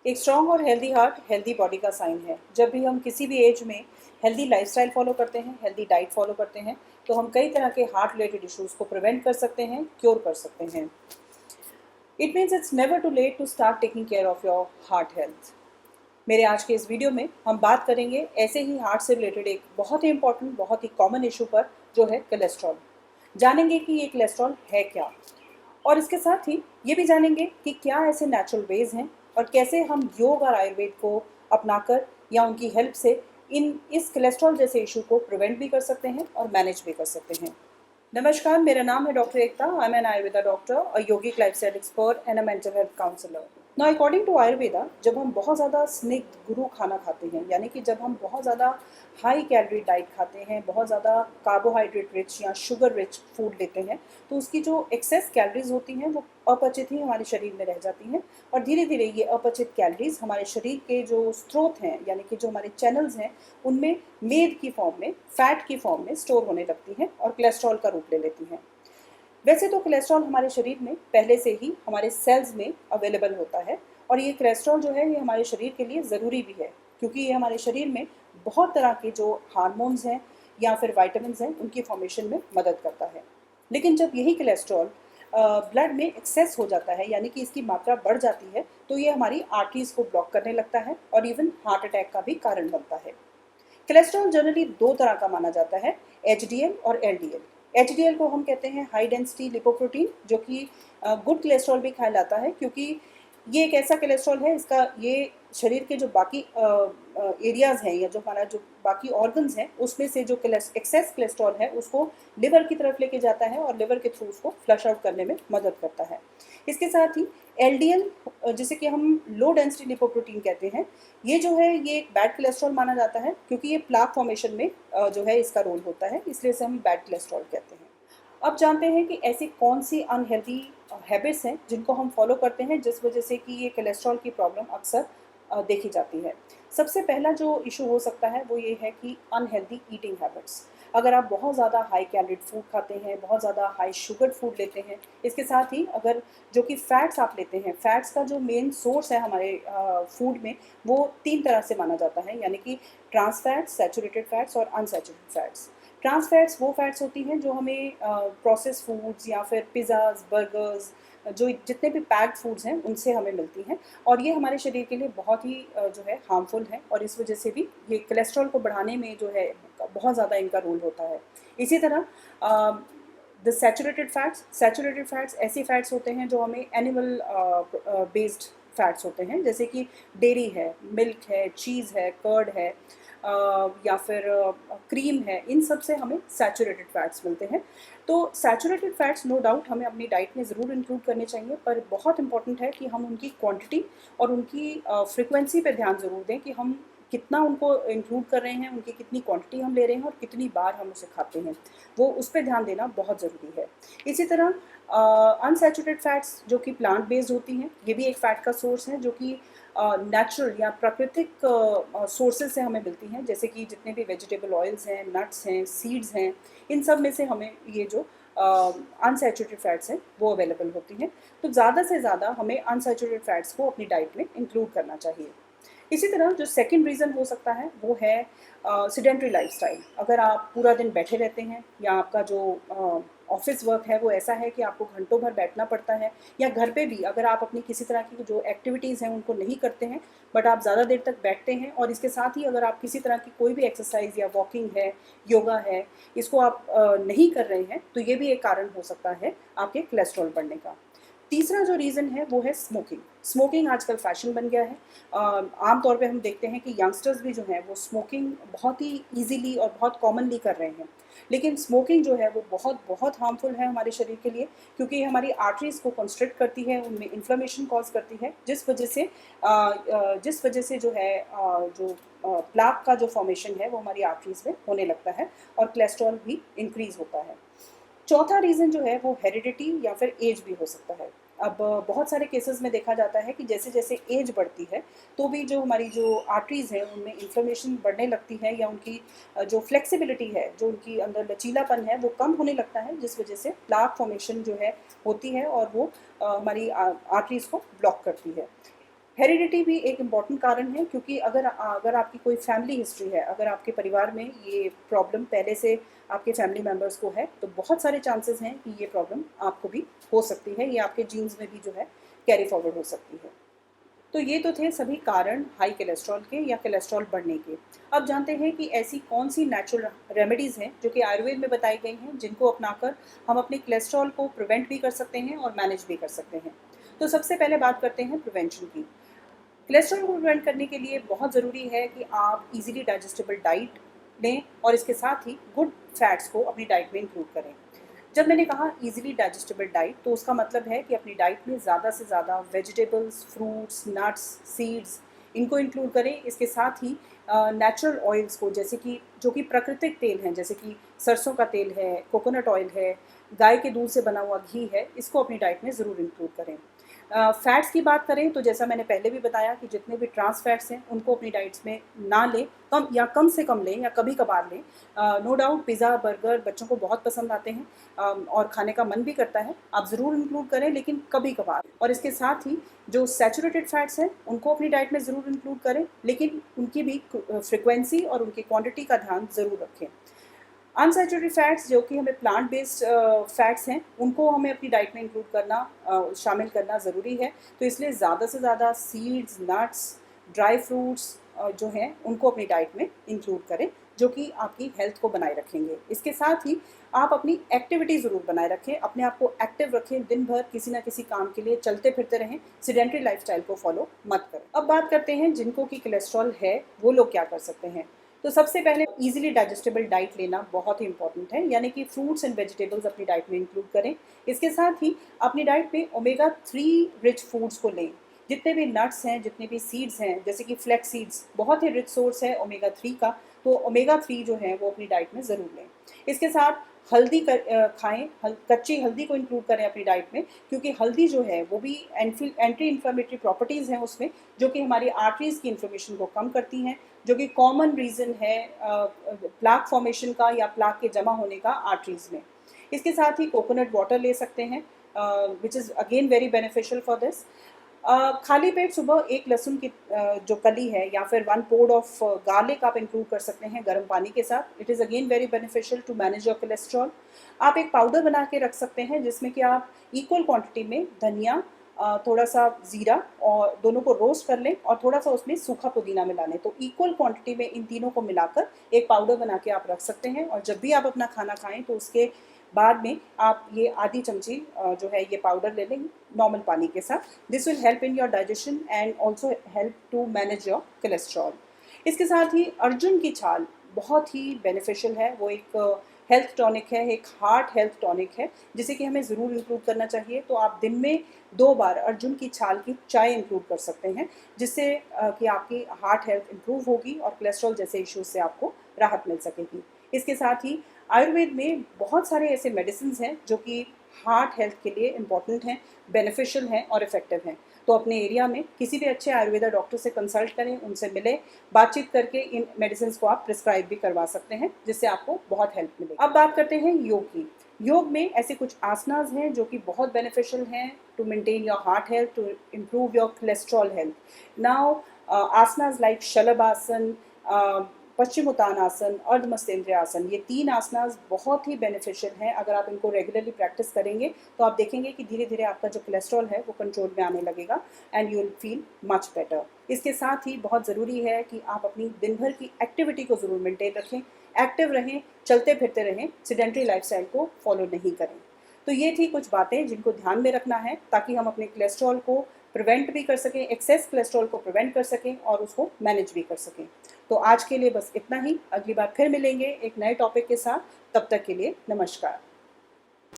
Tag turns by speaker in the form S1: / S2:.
S1: एक स्ट्रॉन्ग और healthy heart healthy body का साइन है। जब भी हम किसी भी एज में हेल्दी लाइफस्टाइल फॉलो करते हैं, हेल्दी डाइट फॉलो करते हैं, तो हम कई तरह के हार्ट रिलेटेड इश्यूज़ को प्रिवेंट कर सकते हैं, क्योर कर सकते हैं। It means it's never too late to start taking care of your heart health. मेरे आज के इस वीडियो में हम बात करेंगे ऐसे ही हार्ट से रिलेटेड एक बहुत ही इंपॉर्टेंट, बहुत ही कॉमन इशू पर, जो है कोलेस्ट्रॉल। जानेंगे कि ये कोलेस्ट्रॉल है क्या, और इसके साथ ही ये भी जानेंगे कि क्या ऐसे नेचुरल वेज हैं और कैसे हम योग और आयुर्वेद को अपनाकर या उनकी हेल्प से इस कोलेस्ट्रॉल जैसे इशू को प्रिवेंट भी कर सकते हैं और मैनेज भी कर सकते हैं। नमस्कार, मेरा नाम है doctor Ekta. I am an Ayurveda doctor, a yogic lifestyle expert and a mental health counsellor. Now according to Ayurveda, जब हम बहुत ज़्यादा स्निग्ध गुरु खाना खाते हैं, यानी कि जब हम बहुत ज़्यादा हाई कैलोरी डाइट खाते हैं, बहुत ज़्यादा कार्बोहाइड्रेट रिच या शुगर रिच फूड लेते हैं, तो उसकी जो एक्सेस कैलोरीज होती हैं वो अपचित ही हमारे शरीर में रह जाती हैं, और धीरे धीरे ये अपचित कैलोरीज हमारे शरीर के जो स्रोत हैं, यानी कि जो हमारे चैनल्स हैं, उनमें मेद की फॉर्म में, फैट की फॉर्म में स्टोर होने लगती हैं और कोलेस्ट्रॉल का रूप ले लेती हैं। वैसे तो कोलेस्ट्रॉल हमारे शरीर में पहले से ही हमारे सेल्स में अवेलेबल होता है, और ये कोलेस्ट्रॉल जो है ये हमारे शरीर के लिए ज़रूरी भी है, क्योंकि ये हमारे शरीर में बहुत तरह के जो हार्मोन्स हैं या फिर वाइटामिन हैं, उनकी फॉर्मेशन में मदद करता है। लेकिन जब यही कोलेस्ट्रॉल ब्लड में एक्सेस हो जाता है, यानी कि इसकी मात्रा बढ़ जाती है, तो ये हमारी आर्टरीज को ब्लॉक करने लगता है और इवन हार्ट अटैक का भी कारण बनता है। कोलेस्ट्रॉल जनरली दो तरह का माना जाता है, एचडीएल और एलडीएल। एचडीएल को हम कहते हैं हाई डेंसिटी लिपोप्रोटीन, जो कि गुड कोलेस्ट्रॉल भी कहलाता है, क्योंकि ये एक ऐसा कोलेस्ट्रॉल है, इसका ये शरीर के जो बाकी एरियाज़ हैं या जो हमारा जो बाकी ऑर्गन्स हैं, उसमें से जो एक्सेस कोलेस्ट्रॉल है उसको लिवर की तरफ लेके जाता है और लिवर के थ्रू उसको फ्लश आउट करने में मदद करता है। इसके साथ ही एलडीएल, जिसे कि हम लो डेंसिटी लिपोप्रोटीन कहते हैं, ये जो है ये एक बैड कोलेस्ट्रॉल माना जाता है, क्योंकि ये प्लाक फॉर्मेशन में जो है इसका रोल होता है, इसलिए इसे हम बैड कोलेस्ट्रॉल कहते हैं। अब जानते हैं कि ऐसी कौन सी अनहेल्दी हैबिट्स हैं जिनको हम फॉलो करते हैं, जिस वजह से कि ये कोलेस्ट्रॉल की प्रॉब्लम अक्सर देखी जाती है। सबसे पहला जो इशू हो सकता है वो ये है कि अनहेल्दी ईटिंग हैबिट्स। अगर आप बहुत ज़्यादा हाई कैलोरी फूड खाते हैं, बहुत ज़्यादा हाई शुगर फूड लेते हैं, इसके साथ ही अगर जो कि फैट्स आप लेते हैं, फैट्स का जो मेन सोर्स है हमारे फूड में, वो तीन तरह से माना जाता है, यानी कि ट्रांस फैट्स, सैचुरेटेड फैट्स और अनसैचुरेटेड फैट्स। ट्रांस फैट्स वो फैट्स होती हैं जो हमें प्रोसेस फूड्स या फिर पिज़्ज़ाज़, बर्गर्स, जो जितने भी पैक्ड फूड्स हैं उनसे हमें मिलती हैं, और ये हमारे शरीर के लिए बहुत ही जो है हार्मफुल है, और इस वजह से भी ये कोलेस्ट्रॉल को बढ़ाने में जो है बहुत ज़्यादा इनका रोल होता है। इसी तरह द सैचुरेटेड फैट्स ऐसे फैट्स होते हैं जो हमें एनिमल बेस्ड फैट्स होते हैं, जैसे कि डेयरी है, मिल्क है, चीज़ है, कर्ड है, या फिर क्रीम है, इन सब से हमें सैचुरेटेड फैट्स मिलते हैं। तो सैचुरेटेड फैट्स नो डाउट हमें अपनी डाइट में ज़रूर इंक्लूड करने चाहिए, पर बहुत इंपॉर्टेंट है कि हम उनकी क्वांटिटी और उनकी फ्रिक्वेंसी पे ध्यान ज़रूर दें कि हम कितना उनको इंक्लूड कर रहे हैं, उनकी कितनी क्वांटिटी हम ले रहे हैं और कितनी बार हम उसे खाते हैं, वो उस पर ध्यान देना बहुत ज़रूरी है। इसी तरह अनसैचुरेटेड फैट्स जो कि प्लांट बेस्ड होती हैं, ये भी एक फ़ैट का सोर्स है, जो कि नेचुरल या प्राकृतिक सोर्सेज से हमें मिलती हैं, जैसे कि जितने भी वेजिटेबल ऑयल्स हैं, नट्स हैं, सीड्स हैं, इन सब में से हमें ये जो अनसैचुरेटेड फैट्स हैं वो अवेलेबल होती हैं। तो ज़्यादा से ज़्यादा हमें अनसैचुरेटेड फैट्स को अपनी डाइट में इंक्लूड करना चाहिए। इसी तरह जो सेकंड रीज़न हो सकता है वो है सेडेंटरी लाइफस्टाइल। अगर आप पूरा दिन बैठे रहते हैं, या आपका जो ऑफिस वर्क है वो ऐसा है कि आपको घंटों भर बैठना पड़ता है, या घर पे भी अगर आप अपनी किसी तरह की जो एक्टिविटीज़ हैं उनको नहीं करते हैं, बट आप ज़्यादा देर तक बैठते हैं, और इसके साथ ही अगर आप किसी तरह की कोई भी एक्सरसाइज या वॉकिंग है, योगा है, इसको आप नहीं कर रहे हैं, तो ये भी एक कारण हो सकता है आपके कोलेस्ट्रॉल बढ़ने का। तीसरा जो रीज़न है वो है स्मोकिंग। स्मोकिंग आजकल फ़ैशन बन गया है। आम तौर पे हम देखते हैं कि यंगस्टर्स भी जो हैं वो स्मोकिंग बहुत ही ईज़िली और बहुत कॉमनली कर रहे हैं। लेकिन स्मोकिंग जो है वो बहुत बहुत हार्मफुल है हमारे शरीर के लिए, क्योंकि ये हमारी आर्टरीज़ को कंस्ट्रिक्ट करती है, उनमें इन्फ्लेमेशन कॉज़ करती है, जिस वजह से जो है प्लाक का जो फॉर्मेशन है वो हमारी आर्टरीज़ में होने लगता है, और कोलेस्ट्रॉल भी इंक्रीज़ होता है। चौथा रीज़न जो है वो हेरिडिटी या फिर एज भी हो सकता है। अब बहुत सारे केसेस में देखा जाता है कि जैसे जैसे एज बढ़ती है तो भी जो हमारी जो आर्टरीज़ हैं उनमें इन्फ्लेमेशन बढ़ने लगती है, या उनकी जो फ्लेक्सिबिलिटी है, जो उनकी अंदर लचीलापन है, वो कम होने लगता है, जिस वजह से प्लाक फॉर्मेशन जो है होती है और वो हमारी आर्टरीज़ को ब्लॉक करती है। हेरिडिटी भी एक इम्पॉर्टेंट कारण है, क्योंकि अगर अगर आपकी कोई फैमिली हिस्ट्री है, अगर आपके परिवार में ये प्रॉब्लम पहले से आपके फैमिली मेम्बर्स को है, तो बहुत सारे चांसेस हैं कि ये प्रॉब्लम आपको भी हो सकती है, ये आपके जीन्स में भी जो है कैरी फॉरवर्ड हो सकती है। तो ये तो थे सभी कारण हाई कोलेस्ट्रॉल के या कोलेस्ट्रॉल बढ़ने के। अब जानते हैं कि ऐसी कौन सी नेचुरल रेमेडीज़ हैं जो कि आयुर्वेद में बताई गई हैं, जिनको अपनाकर हम अपने कोलेस्ट्रॉल को प्रिवेंट भी कर सकते हैं और मैनेज भी कर सकते हैं। तो सबसे पहले बात करते हैं प्रिवेंशन की। कोलेस्ट्रॉल को प्रिवेंट करने के लिए बहुत ज़रूरी है कि आप इजीली डाइजेस्टेबल डाइट लें और इसके साथ ही गुड फैट्स को अपनी डाइट में इंक्लूड करें। जब मैंने कहा इजीली डाइजेस्टेबल डाइट, तो उसका मतलब है कि अपनी डाइट में ज़्यादा से ज़्यादा वेजिटेबल्स, फ्रूट्स, नट्स, सीड्स इनको इंक्लूड करें। इसके साथ ही नेचुरल ऑयल्स को, जैसे कि जो कि प्राकृतिक तेल हैं, जैसे कि सरसों का तेल है, कोकोनट ऑयल है, गाय के दूध से बना हुआ घी है, इसको अपनी डाइट में ज़रूर इंक्लूड करें। फैट्स की बात करें तो जैसा मैंने पहले भी बताया कि जितने भी ट्रांस फैट्स हैं उनको अपनी डाइट्स में ना लें, कम से कम लें या कभी कभार लें। नो डाउट पिज़्ज़ा, बर्गर बच्चों को बहुत पसंद आते हैं और खाने का मन भी करता है, आप ज़रूर इंक्लूड करें, लेकिन कभी कभार। और इसके साथ ही जो सैचुरेटेड फैट्स हैं उनको अपनी डाइट में ज़रूर इंक्लूड करें, लेकिन उनकी भी फ्रिक्वेंसी और उनकी क्वांटिटी का ध्यान ज़रूर रखें। अनसैचुरेटेड फैट्स जो कि हमें प्लांट बेस्ड फैट्स हैं, उनको हमें अपनी डाइट में इंक्लूड करना, शामिल करना ज़रूरी है। तो इसलिए ज़्यादा से ज़्यादा सीड्स, नट्स, ड्राई फ्रूट्स जो हैं उनको अपनी डाइट में इंक्लूड करें, जो कि आपकी हेल्थ को बनाए रखेंगे। इसके साथ ही आप अपनी एक्टिविटी ज़रूर बनाए रखें, अपने आप को एक्टिव रखें, दिन भर किसी ना किसी काम के लिए चलते फिरते रहें, सीडेंटरी लाइफस्टाइल को फॉलो मत करें। अब बात करते हैं जिनको कि कोलेस्ट्रॉल है वो लोग क्या कर सकते हैं। तो सबसे पहले इजीली डाइजेस्टेबल डाइट लेना बहुत ही इंपॉर्टेंट है, यानी कि फ्रूट्स एंड वेजिटेबल्स अपनी डाइट में इंक्लूड करें। इसके साथ ही अपनी डाइट में ओमेगा 3 रिच फूड्स को लें। जितने भी नट्स हैं, जितने भी सीड्स हैं, जैसे कि फ्लैक्स सीड्स बहुत ही रिच सोर्स है ओमेगा 3 का, तो ओमेगा 3 जो है वो अपनी डाइट में ज़रूर लें। इसके साथ हल्दी खाएँ, कच्ची हल्दी को इंक्लूड करें अपनी डाइट में, क्योंकि हल्दी जो है वो भी एंटी इन्फ्लेमेटरी प्रॉपर्टीज़ हैं उसमें, जो कि हमारी आर्टरीज़ की इन्फ्लेमेशन को कम करती हैं, जो कि कॉमन रीज़न है प्लाक फॉर्मेशन का या प्लाक के जमा होने का आर्टरीज़ में। इसके साथ ही कोकोनट वाटर ले सकते हैं, which is again very beneficial for this. खाली पेट सुबह एक लहसुन की जो कली है या फिर 1 पोड ऑफ गार्लिक आप इंक्लूड कर सकते हैं गर्म पानी के साथ। It is again very beneficial to manage your cholesterol. आप एक पाउडर बना के रख सकते हैं जिसमें कि आप इक्वल क्वांटिटी में धनिया, थोड़ा सा ज़ीरा और दोनों को रोस्ट कर लें और थोड़ा सा उसमें सूखा पुदीना मिला लें। तो इक्वल क्वांटिटी में इन तीनों को मिलाकर एक पाउडर बना के आप रख सकते हैं, और जब भी आप अपना खाना खाएं तो उसके बाद में आप ये आधी चमची जो है ये पाउडर ले लें नॉर्मल पानी के साथ। This will help in your digestion and also help to manage your cholesterol. इसके साथ ही अर्जुन की छाल बहुत ही बेनिफिशियल है, वो एक हेल्थ टॉनिक है, एक हार्ट हेल्थ टॉनिक है, जिसे कि हमें ज़रूर इंक्लूड करना चाहिए। तो आप दिन में 2 बार अर्जुन की छाल की चाय इंक्लूड कर सकते हैं, जिससे कि आपकी हार्ट हेल्थ इंप्रूव होगी और कोलेस्ट्रॉल जैसे इश्यूज से आपको राहत मिल सकेगी। इसके साथ ही आयुर्वेद में बहुत सारे ऐसे मेडिसिन हैं जो कि हार्ट हेल्थ के लिए इम्पॉर्टेंट हैं, बेनिफिशियल हैं और इफ़ेक्टिव हैं। तो अपने एरिया में किसी भी अच्छे आयुर्वेदा डॉक्टर से कंसल्ट करें, उनसे मिलें, बातचीत करके इन मेडिसिन को आप प्रिस्क्राइब भी करवा सकते हैं, जिससे आपको बहुत हेल्प मिलेगी। अब बात करते हैं योग की। योग में ऐसे कुछ आसनास हैं जो कि बहुत बेनिफिशियल हैं to maintain your heart health, to improve your cholesterol health. Now asanas like shalabhasana, paschimottanasana, ardhamatsyendra asana, ये 3 आसनास बहुत ही बेनिफिशियल हैं। अगर आप इनको रेगुलरली प्रैक्टिस करेंगे तो आप देखेंगे कि धीरे धीरे आपका जो कोलेस्ट्रॉल है वो कंट्रोल में आने लगेगा and you will feel much better. इसके साथ ही बहुत ज़रूरी है कि आप अपनी दिन भर की एक्टिविटी को ज़रूर मेंटेन रखें, एक्टिव रहें, चलते फिरते रहें, सीडेंटरी लाइफस्टाइल को फॉलो नहीं करें। तो ये थी कुछ बातें जिनको ध्यान में रखना है, ताकि हम अपने कोलेस्ट्रॉल को प्रिवेंट भी कर सकें, एक्सेस कोलेस्ट्रॉल को प्रिवेंट कर सकें और उसको मैनेज भी कर सकें। तो आज के लिए बस इतना ही। अगली बार फिर मिलेंगे एक नए टॉपिक के साथ। तब तक के लिए नमस्कार।